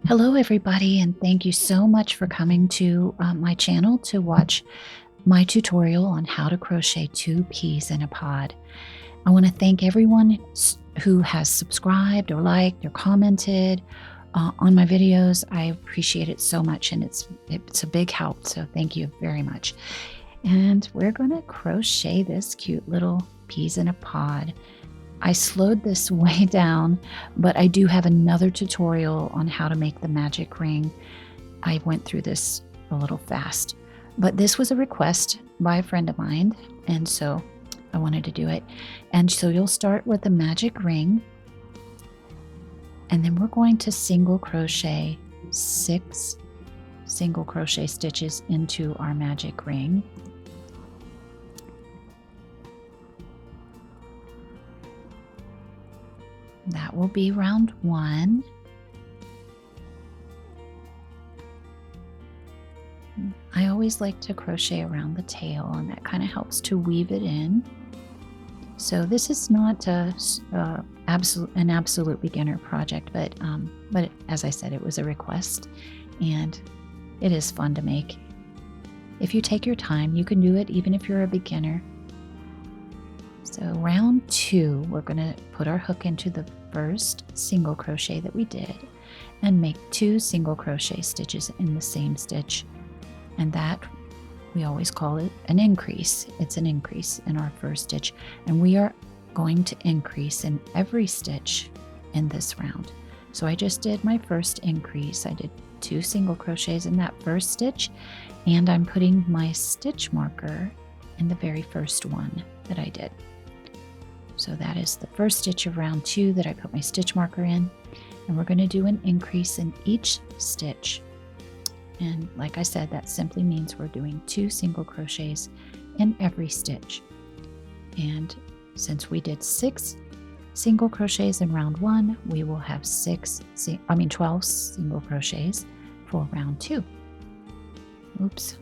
Hello, everybody, and thank you so much for coming to my channel to watch my tutorial on how to crochet 2 peas in a pod. I want to thank everyone who has subscribed or liked or commented on my videos. I appreciate it so much, and it's a big help, so thank you very much. And we're going to crochet this cute little peas in a pod. I slowed this way down, but I do have another tutorial on how to make the magic ring. I went through this a little fast, but this was a request by a friend of mine, and so I wanted to do it. And so you'll start with the magic ring, and then we're going to single crochet 6 single crochet stitches into our magic ring. That will be round 1. I always like to crochet around the tail, and that kind of helps to weave it in. So this is not an absolute beginner project, but as I said, it was a request, and it is fun to make. If you take your time, you can do it even if you're a beginner. So round 2, we're going to put our hook into the first single crochet that we did and make 2 single crochet stitches in the same stitch, and that we always call it an increase. It's an increase in our first stitch, and we are going to increase in every stitch in this round. So I just did my first increase. I did 2 single crochets in that first stitch, and I'm putting my stitch marker in the very first one that I did. So that is the first stitch of round 2 that I put my stitch marker in, and we're going to do an increase in each stitch. And like I said, that simply means we're doing 2 single crochets in every stitch. And since we did 6 single crochets in round 1, we will have 12 single crochets for round 2. Oops,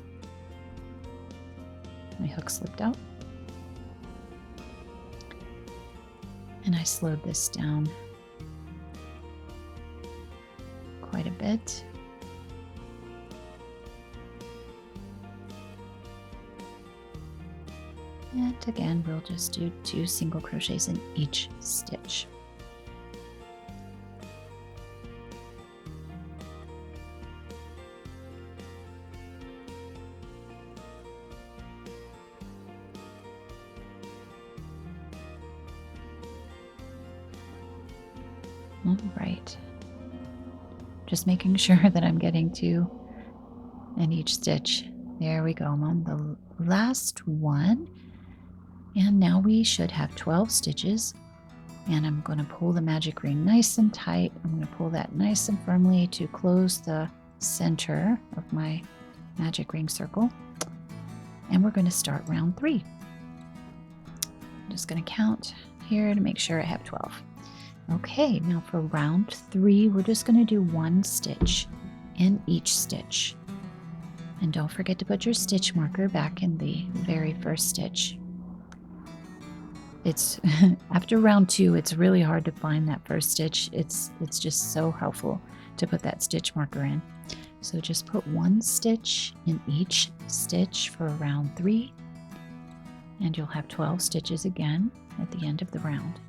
my hook slipped out. And I slowed this down quite a bit. And again, we'll just do 2 single crochets in each stitch. All right, just making sure that I'm getting 2 in each stitch. There we go. I'm on the last one, and now we should have 12 stitches, and I'm going to pull the magic ring nice and tight. I'm going to pull that nice and firmly to close the center of my magic ring circle, and we're going to start round 3. I'm just going to count here to make sure I have 12. Okay, now for round 3, we're just going to do 1 stitch in each stitch. And don't forget to put your stitch marker back in the very first stitch. It's after round 2, it's really hard to find that first stitch. It's just so helpful to put that stitch marker in. So just put 1 stitch in each stitch for round 3, and you'll have 12 stitches again at the end of the round.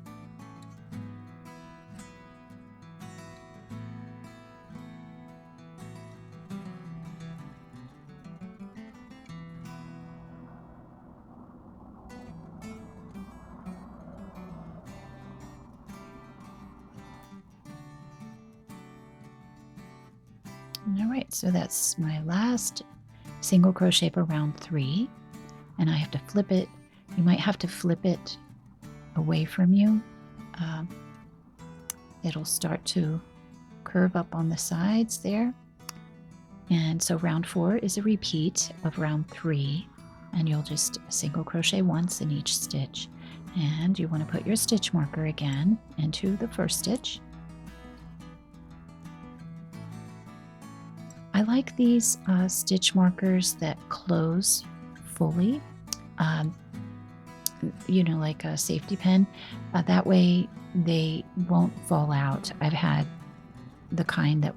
All right, so that's my last single crochet for round 3, and I have to flip it. You might have to flip it away from you. It'll start to curve up on the sides there. And so round 4 is a repeat of round 3, and you'll just single crochet once in each stitch. And you want to put your stitch marker again into the first stitch. I like these stitch markers that close fully, like a safety pin. That way they won't fall out. I've had the kind that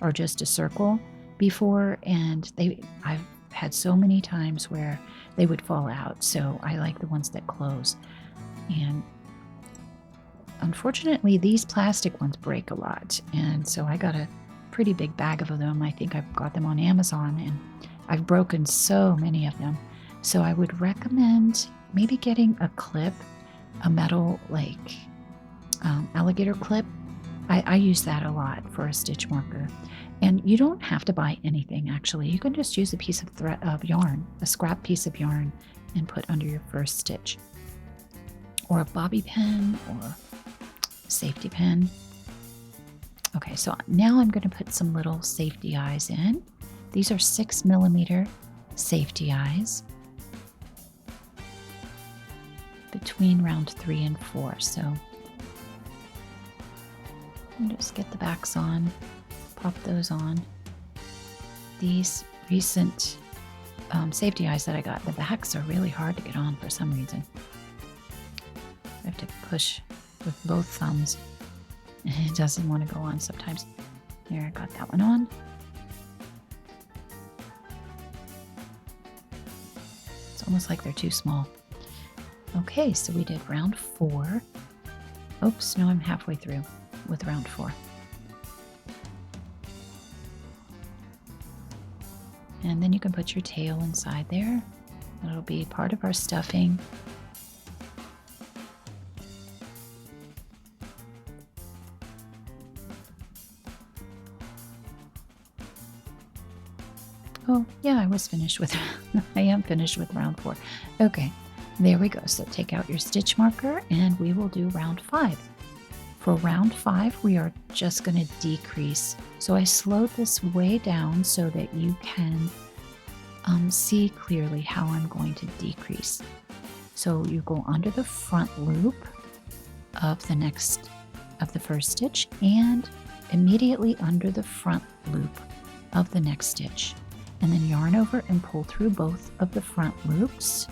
are just a circle before, and I've had so many times where they would fall out. So I like the ones that close. And unfortunately, these plastic ones break a lot. And so I got a pretty big bag of them. I think I've got them on Amazon, and I've broken so many of them. So I would recommend maybe getting a clip, a metal alligator clip. I use that a lot for a stitch marker. And you don't have to buy anything, actually. You can just use a piece of yarn, a scrap piece of yarn, and put under your first stitch. Or a bobby pin or a safety pin. Okay, so now I'm going to put some little safety eyes in. These are 6mm safety eyes between round 3 and 4. So just get the backs on, pop those on. These recent safety eyes that I got, the backs are really hard to get on for some reason. I have to push with both thumbs, and it doesn't want to go on sometimes. There, I got that one on. It's almost like they're too small. Okay, so we did round 4. Oops, no, I'm halfway through with round 4. And then you can put your tail inside there. It'll be part of our stuffing. Oh, yeah, I was finished with, I am finished with round 4. Okay, there we go. So take out your stitch marker and we will do round 5. For round 5, we are just going to decrease. So I slowed this way down so that you can see clearly how I'm going to decrease. So you go under the front loop of the first stitch and immediately under the front loop of the next stitch. And then yarn over and pull through both of the front loops.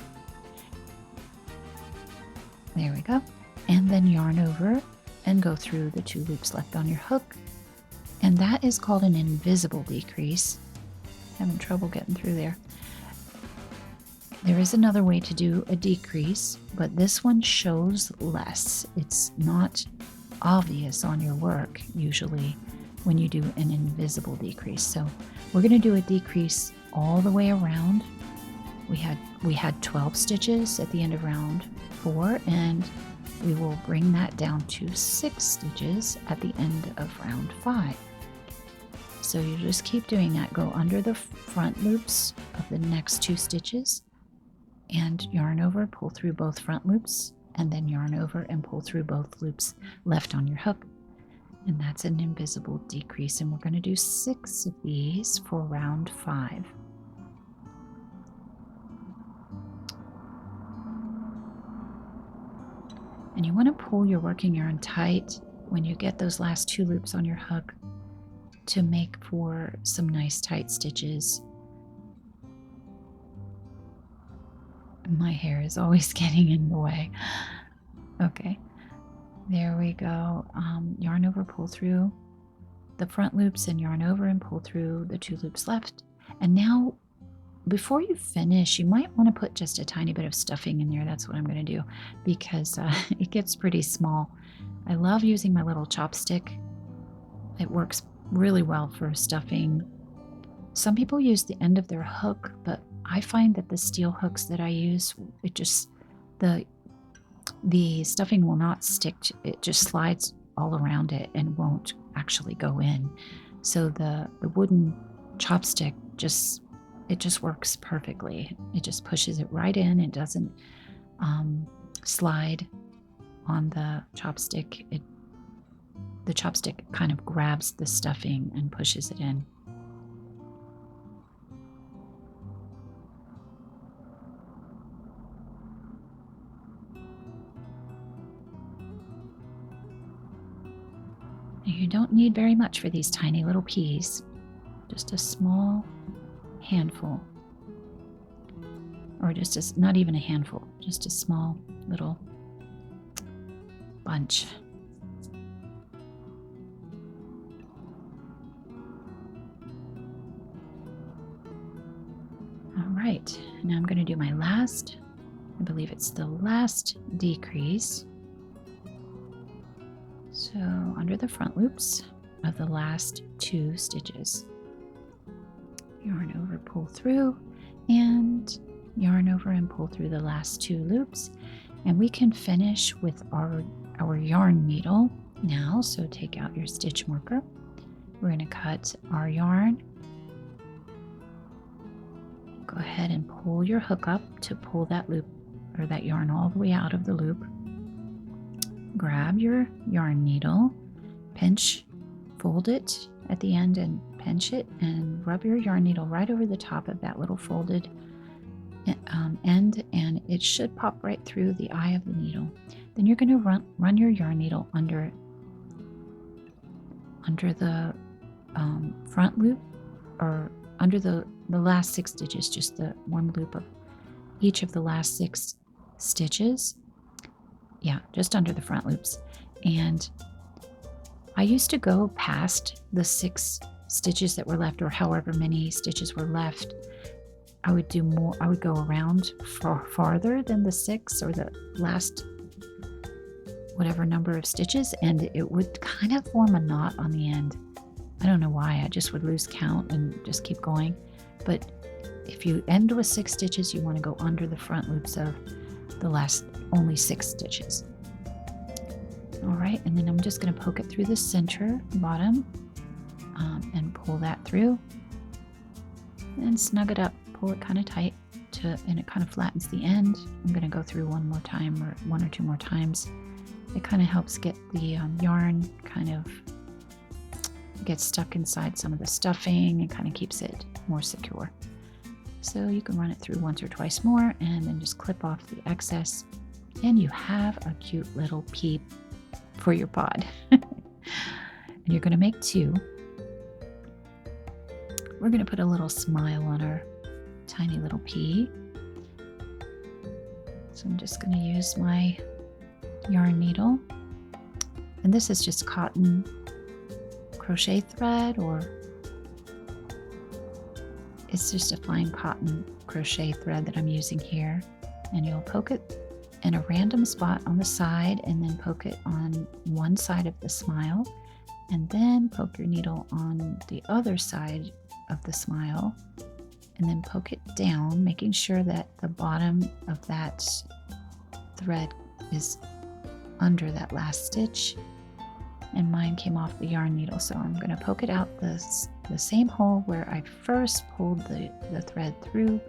There we go. And then yarn over and go through the 2 loops left on your hook. And that is called an invisible decrease. Having trouble getting through there. There is another way to do a decrease, but this one shows less. It's not obvious on your work usually when you do an invisible decrease. So we're going to do a decrease all the way around. We had 12 stitches at the end of round 4, and we will bring that down to 6 stitches at the end of round 5. So you just keep doing that. Go under the front loops of the next 2 stitches and yarn over, pull through both front loops, and then yarn over and pull through both loops left on your hook. And that's an invisible decrease, and we're going to do 6 of these for round 5. And you want to pull your working yarn tight when you get those last 2 loops on your hook to make for some nice tight stitches. My hair is always getting in the way. Okay, there we go. Yarn over, pull through the front loops, and yarn over and pull through the 2 loops left. And now, before you finish, you might want to put just a tiny bit of stuffing in there. That's what I'm going to do, because it gets pretty small. I love using my little chopstick. It works really well for stuffing. Some people use the end of their hook, but I find that the steel hooks that I use, it just, the stuffing will not stick. It just slides all around it and won't actually go in. So the wooden chopstick just works perfectly. It just pushes it right in. It doesn't slide on the chopstick. The chopstick kind of grabs the stuffing and pushes it in. You don't need very much for these tiny little peas. Just a small handful. Or not even a handful, just a small little bunch. right, now I'm going to do my last, I believe it's the last decrease. So under the front loops of the last 2 stitches. Yarn over, pull through, and yarn over and pull through the last 2 loops. And we can finish with our yarn needle now. So take out your stitch marker. We're going to cut our yarn. Go ahead and pull your hook up to pull that loop or that yarn all the way out of the loop. Grab your yarn needle, pinch, fold it at the end and pinch it, and rub your yarn needle right over the top of that little folded end, and it should pop right through the eye of the needle. Then you're going to run your yarn needle under the front loop, or under the last 6 stitches, just the one loop of each of the last 6 stitches. Yeah, just under the front loops. And I used to go past the 6 stitches that were left, or however many stitches were left. I would do more. I would go around farther than the 6 or the last whatever number of stitches, and it would kind of form a knot on the end. I don't know why. I just would lose count and just keep going. But if you end with 6 stitches, you want to go under the front loops of the last only 6 stitches. All right, and then I'm just going to poke it through the center bottom and pull that through and snug it up. Pull it kind of tight and it kind of flattens the end. I'm going to go through one more time, or 1 or 2 more times. It kind of helps get the yarn kind of get stuck inside some of the stuffing and kind of keeps it more secure. So you can run it through once or twice more and then just clip off the excess, and you have a cute little pea for your pod. And you're going to make 2. We're going to put a little smile on our tiny little pea. So I'm just going to use my yarn needle, and this is just cotton crochet thread, or it's just a fine cotton crochet thread that I'm using here. And you'll poke it in a random spot on the side, and then poke it on one side of the smile, and then poke your needle on the other side of the smile, and then poke it down, making sure that the bottom of that thread is under that last stitch. And mine came off the yarn needle, so I'm going to poke it out the same hole where I first pulled the thread through.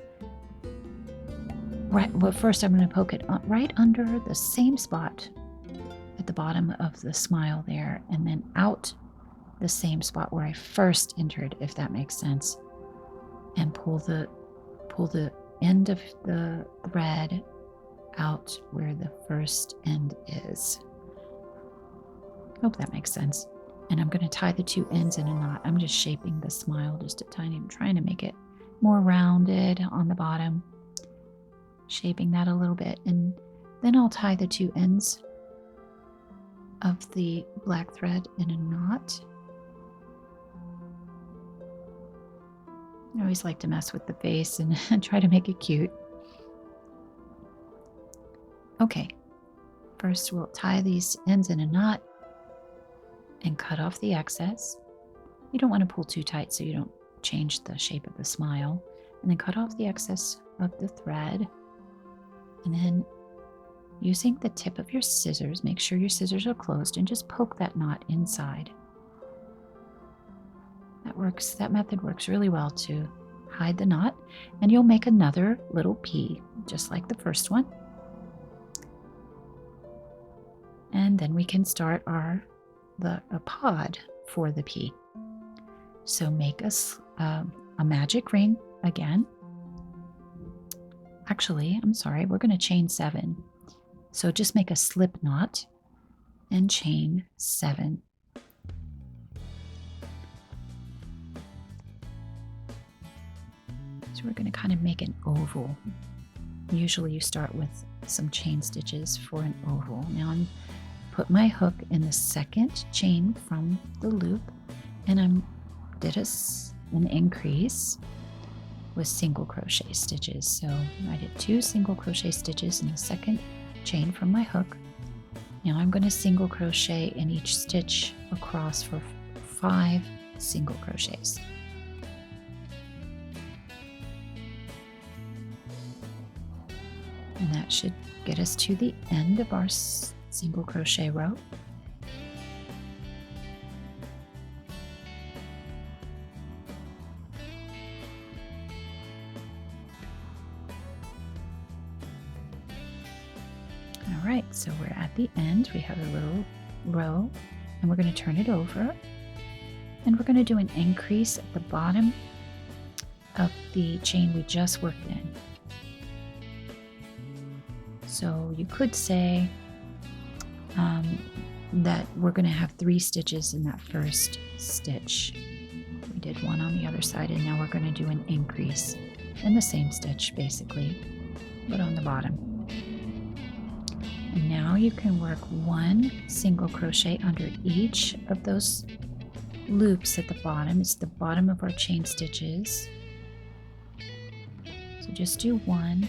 Right, well, first I'm going to poke it right under the same spot at the bottom of the smile there, and then out the same spot where I first entered, if that makes sense, and pull the end of the thread out where the first end is. Hope that makes sense. And I'm going to tie the 2 ends in a knot. I'm just shaping the smile just a tiny. I'm trying to make it more rounded on the bottom, shaping that a little bit, and then I'll tie the 2 ends of the black thread in a knot. I always like to mess with the face and try to make it cute. Okay, first we'll tie these ends in a knot and cut off the excess. You don't want to pull too tight so you don't change the shape of the smile. And then cut off the excess of the thread. And then using the tip of your scissors, make sure your scissors are closed, and just poke that knot inside. That method works really well to hide the knot, and you'll make another little pea, just like the first one. And then we can start a pod for the pea. So make us a magic ring again. Actually, I'm sorry, we're going to chain 7. So just make a slip knot and chain 7. So we're going to kind of make an oval. Usually you start with some chain stitches for an oval. Now I'm put my hook in the second chain from the loop, and did an increase, with single crochet stitches. So I did 2 single crochet stitches in the second chain from my hook. Now I'm going to single crochet in each stitch across for 5 single crochets. And that should get us to the end of our single crochet row. All right, so we're at the end. We have a little row, and we're going to turn it over, and we're going to do an increase at the bottom of the chain we just worked in. So you could say that we're going to have 3 stitches in that first stitch. We did 1 on the other side, and now we're going to do an increase in the same stitch basically, but on the bottom. And now you can work 1 single crochet under each of those loops at the bottom. It's the bottom of our chain stitches. So just do 1.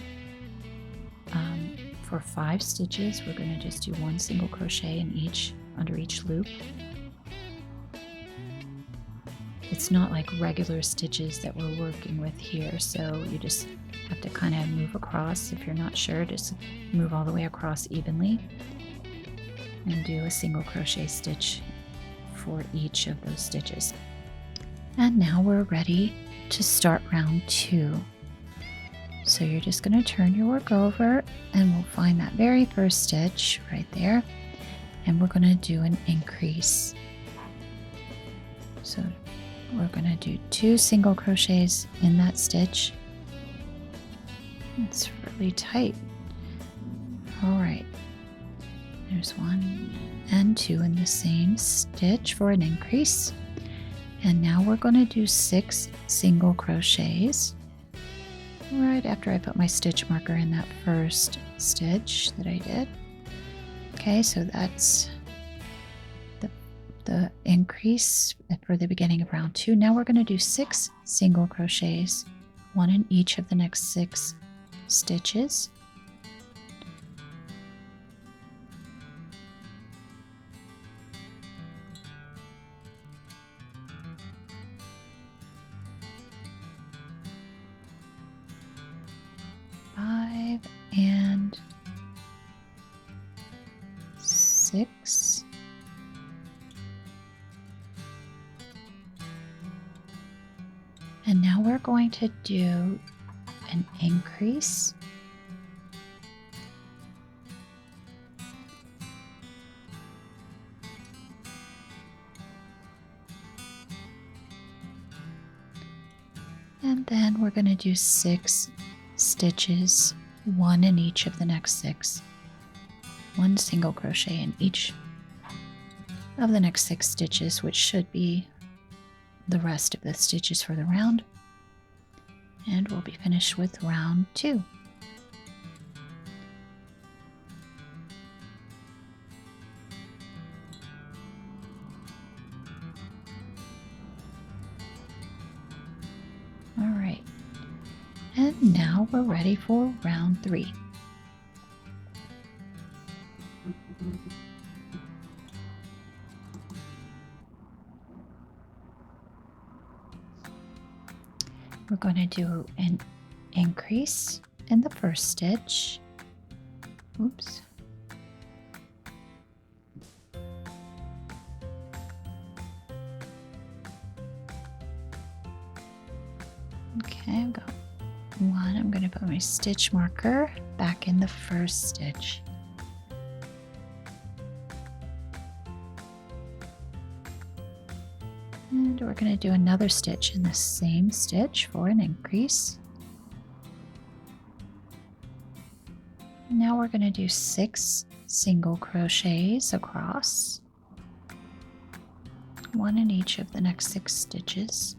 For 5 stitches, we're going to just do 1 single crochet in under each loop. It's not like regular stitches that we're working with here, so you just have to kind of move across. If you're not sure, just move all the way across evenly and do a single crochet stitch for each of those stitches. And now we're ready to start round 2. So you're just going to turn your work over, and we'll find that very first stitch right there, and we're going to do an increase. So we're going to do 2 single crochets in that stitch. It's really tight. All right, there's 1 and 2 in the same stitch for an increase, and now we're going to do 6 single crochets right after I put my stitch marker in that first stitch that I did. Okay, so that's the increase for the beginning of round 2. Now we're going to do 6 single crochets, 1 in each of the next 6 stitches. And 6. And now we're going to do an increase. And then we're going to do 6 stitches, 1 in each of the next 6. 1 single crochet in each of the next 6 stitches, which should be the rest of the stitches for the round. And we'll be finished with round 2. All right. And now we're ready for round 3. We're going to do an increase in the first stitch. Oops. Okay, I've got 1. I'm going to put my stitch marker back in the first stitch. And we're going to do another stitch in the same stitch for an increase. Now we're going to do 6 single crochets across, 1 in each of the next 6 stitches.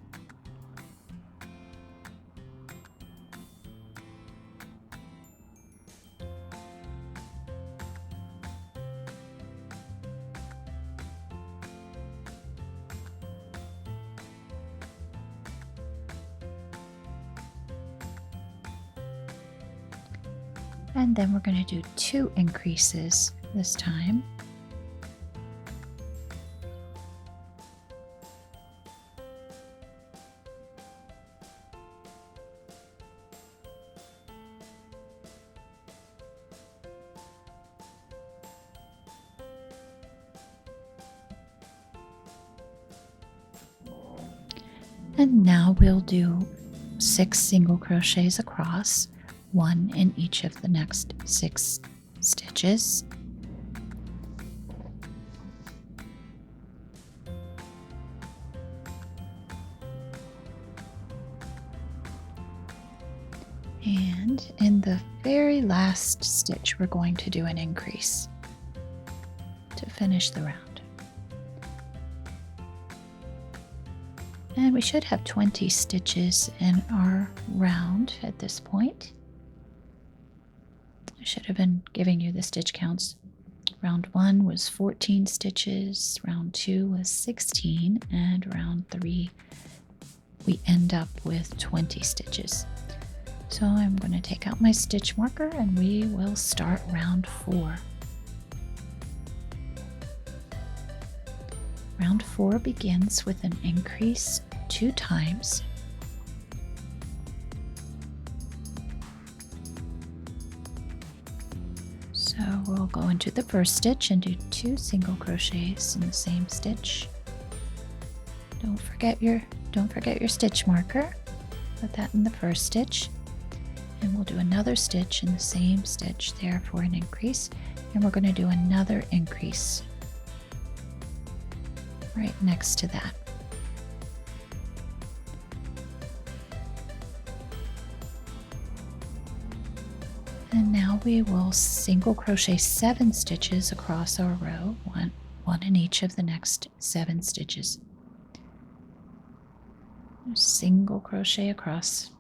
And then we're going to do 2 increases this time. And now we'll do 6 single crochets across, 1 in each of the next 6 stitches. And in the very last stitch, we're going to do an increase to finish the round. And we should have 20 stitches in our round at this point. I should have been giving you the stitch counts. Round 1 was 14 stitches, round 2 was 16, and round 3 we end up with 20 stitches. So I'm going to take out my stitch marker and we will start round 4. Round 4 begins with an increase 2 times. So we'll go into the first stitch and do 2 single crochets in the same stitch. Don't forget your stitch marker. Put that in the first stitch. And we'll do another stitch in the same stitch there for an increase. And we're going to do another increase right next to that. And now we will single crochet 7 stitches across our row, one in each of the next 7 stitches. Single crochet across.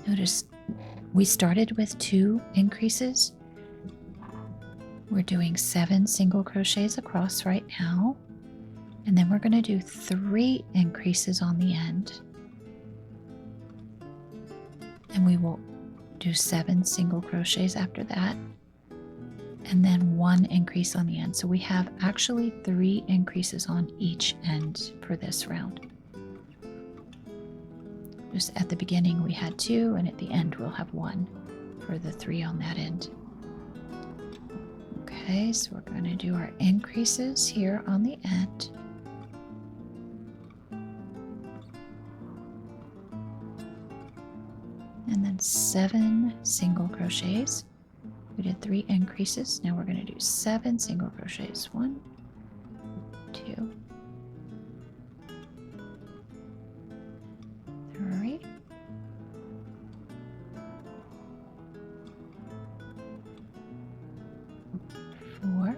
Notice we started with 2 increases. We're doing 7 single crochets across right now, and then we're going to do 3 increases on the end, and we will do 7 single crochets after that, and then 1 increase on the end. So we have actually 3 increases on each end for this round. Just at the beginning we had 2, and at the end we'll have 1 for the 3 on that end. Okay, so we're going to do our increases here on the end. And then 7 single crochets. We did 3 increases. Now we're going to do 7 single crochets. 1, 2, 3, 4,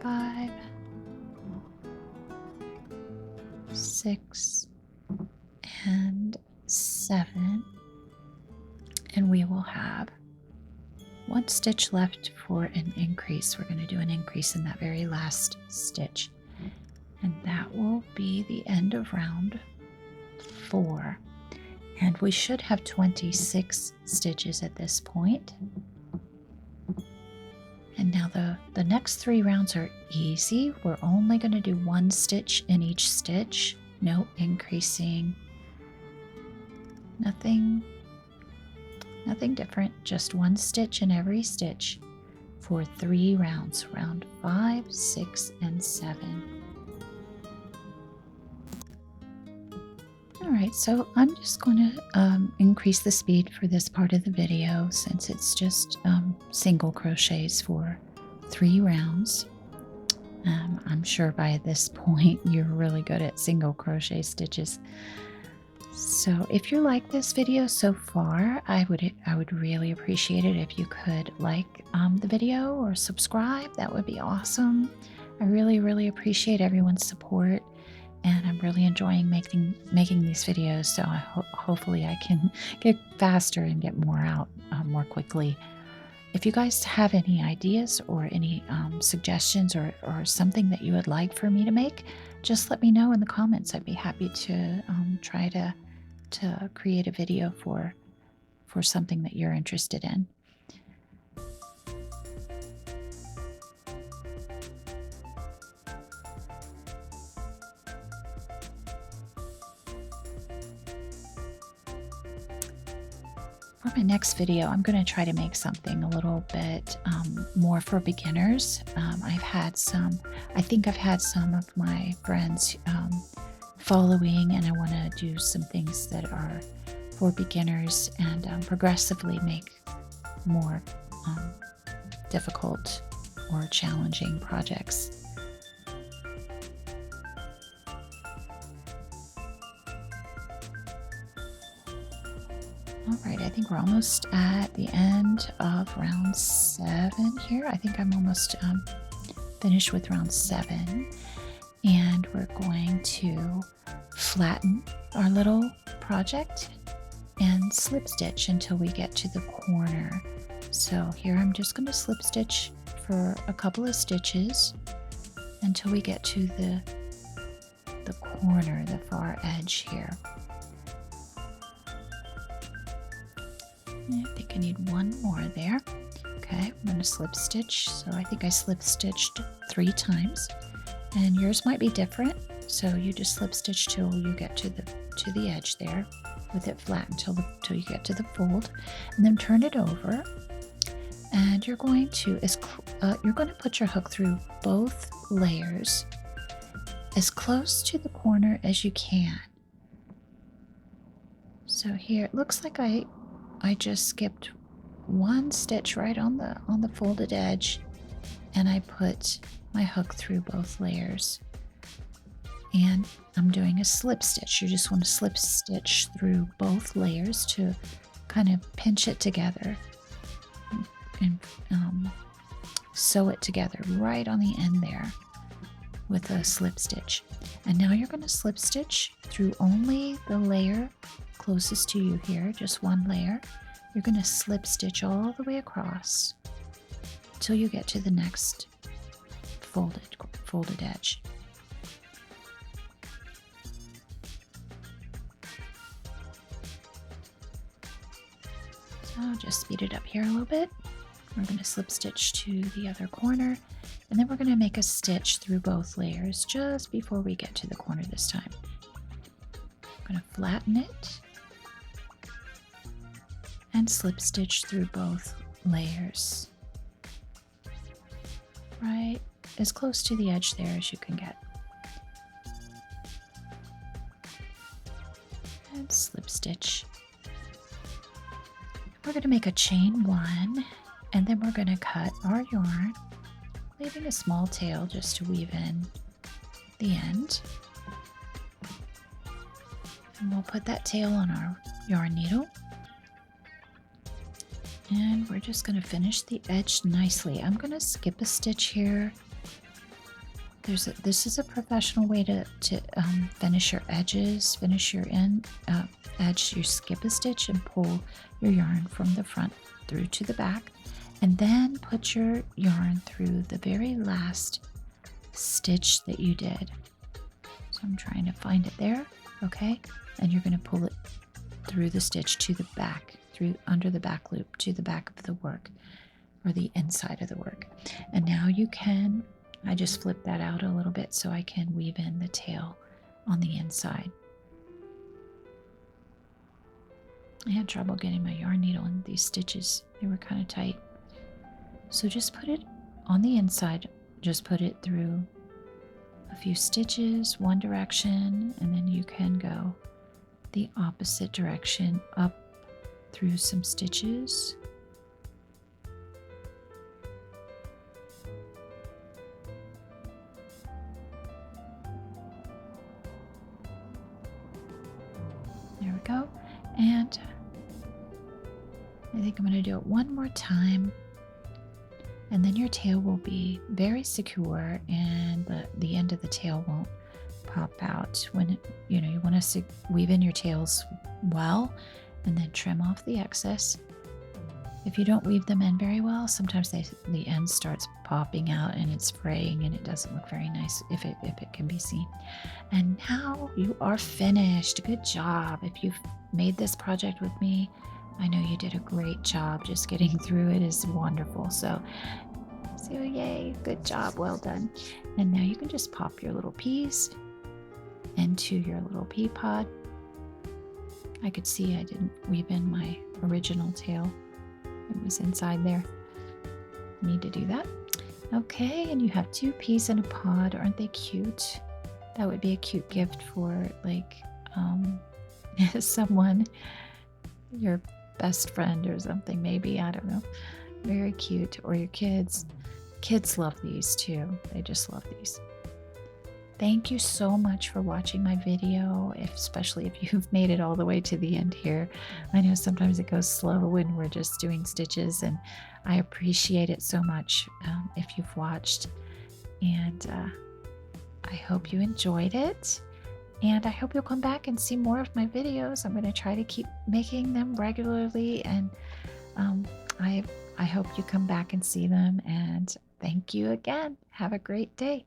5, 6, and 7, and we will have 1 stitch left for an increase. We're going to do an increase in that very last stitch, and that will be the end of round 4. And we should have 26 stitches at this point. And now the next 3 rounds are easy. We're only going to do 1 stitch in each stitch. No increasing. Nothing different. Just 1 stitch in every stitch for 3 rounds. Round 5, 6, and 7. Alright, so I'm just going to increase the speed for this part of the video since it's just single crochets for 3 rounds. I'm sure by this point you're really good at single crochet stitches. So if you like this video so far, I would really appreciate it if you could like the video or subscribe. That would be awesome. I really appreciate everyone's support. and I'm really enjoying making these videos. So hopefully I can get faster and get more out more quickly. If you guys have any ideas or any suggestions or something that you would like for me to make, just let me know in the comments. I'd be happy to try to create a video for something that you're interested in. For my next video, I'm going to try to make something a little bit more for beginners. I think I've had some of my friends following, and I want to do some things that are for beginners and progressively make more difficult or challenging projects. All right, I think we're almost at the end of round 7 here. I think I'm almost finished with round 7. And we're going to flatten our little project and slip stitch until we get to the corner. So here I'm just going to slip stitch for a couple of stitches until we get to the corner, the far edge here. I think I need one more there. Okay, I'm going to slip stitch. So I think I slip stitched 3 times, and yours might be different. So you just slip stitch till you get to the edge there, with it flat until you get to the fold, and then turn it over. And you're going to put your hook through both layers as close to the corner as you can. So here it looks like I just skipped 1 stitch right on the folded edge, and I put my hook through both layers. And I'm doing a slip stitch. You just want to slip stitch through both layers to kind of pinch it together and sew it together right on the end there with a slip stitch. And now you're going to slip stitch through only the layer closest to you here, just 1 layer. You're going to slip stitch all the way across till you get to the next folded edge. So just speed it up here a little bit. We're going to slip stitch to the other corner, and then we're going to make a stitch through both layers just before we get to the corner this time. I'm going to flatten it and slip stitch through both layers, right as close to the edge there as you can get. And slip stitch. We're going to make a chain 1, and then we're going to cut our yarn, leaving a small tail just to weave in the end. And we'll put that tail on our yarn needle. And we're just going to finish the edge nicely. I'm going to skip a stitch here. This is a professional way to finish your edges, finish your edge. You skip a stitch and pull your yarn from the front through to the back, and then put your yarn through the very last stitch that you did. So I'm trying to find it there, okay? And you're going to pull it through the stitch to the back, through under the back loop to the back of the work, or the inside of the work. And now you can, I just flipped that out a little bit so I can weave in the tail on the inside. I had trouble getting my yarn needle in these stitches. They were kind of tight. So just put it on the inside, just put it through a few stitches, one direction, and then you can go the opposite direction up through some stitches. There we go. And I think I'm going to do it one more time, and then your tail will be very secure, and the end of the tail won't pop out. When you want to weave in your tails well, and then trim off the excess. If you don't weave them in very well, sometimes the end starts popping out and it's fraying and it doesn't look very nice if it can be seen. And now you are finished. Good job. If you've made this project with me, I know you did a great job. Just getting through it is wonderful. So yay, good job, well done. And now you can just pop your little peas into your little pea pod. I could see I didn't weave in my original tail. It was inside there. Need to do that. Okay, and you have 2 peas in a pod. Aren't they cute? That would be a cute gift for like someone, your best friend or something, maybe. I don't know. Very cute. Or your kids. Kids love these too. They just love these. Thank you so much for watching my video, especially if you've made it all the way to the end here. I know sometimes it goes slow when we're just doing stitches, and I appreciate it so much if you've watched. And I hope you enjoyed it. And I hope you'll come back and see more of my videos. I'm going to try to keep making them regularly, and I hope you come back and see them. And thank you again. Have a great day.